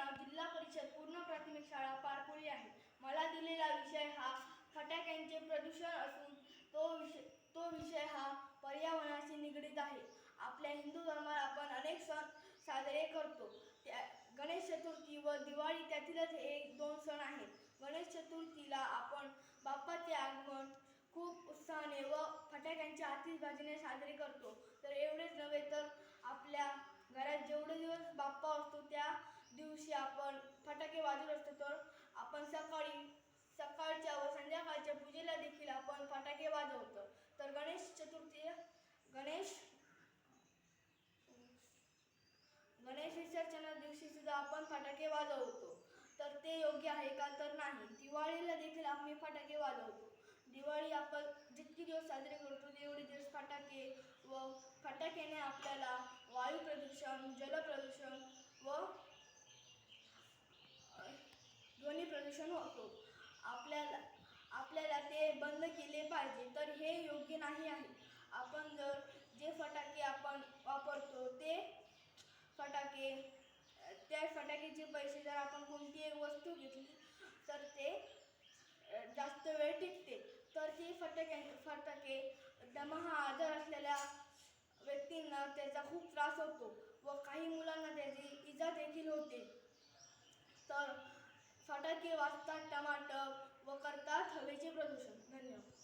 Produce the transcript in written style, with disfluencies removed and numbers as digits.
नाव जिल्हा परिषद पूर्ण प्राथमिक शाळा पारकुळी आहे. मला दिलेला विषय हा फटाक्यांचे प्रदूषण असून तो विषय हा पर्यावरणाशी निगडीत आहे. आपल्या हिंदू धर्मात आपण अनेक सण साजरे करतो. गणेश चतुर्थी व दिवाळी त्यातीलच हे दोन सण आहेत. गणेश चतुर्थीला आपण बाप्पाचे आगमन खूप उत्साहाने व फटाक्यांच्या आतिषबाजीने साजरे करतो. तर एवढेच नव्हे तर आपल्या घरात जेवढे दिवस बाप्पा असतो त्या दिवशी आपण फटाके वाजवत असतो. तर आपण सकाळच्या व संध्याकाळच्या पूजेला देखील आपण फटाके वाजवतो. तर गणेश विसर्जना दिवशी सुद्धा आपण फटाके वाजवतो. तर ते योग्य आहे का? तर नाही. दिवाळीला देखील आम्ही फटाके वाजवतो. दिवाळी आपण जितके दिवस साजरे करतो तेवढे दिवस फटाके व फटाक्याने आपल्याला वायू प्रदूषण, जल प्रदूषण व ध्वनी प्रदूषण होतो. आपल्याला ते बंद केले पाहिजे. तर हे योग्य नाही आहे. आपण जर जे फटाके आपण वापरतो त्या फटाक्याचे पैसे जर आपण कोणती एक वस्तू घेतली तर ते जास्त वेळ टिकते. तर ते फटाके दमा हा आजार असलेल्या व्यक्तींना त्याचा खूप त्रास होतो व काही मुलांना त्याची इजा देखील होते. तर फटाके वाजतात टमाटर व करतात हवेचे प्रदूषण. धन्यवाद.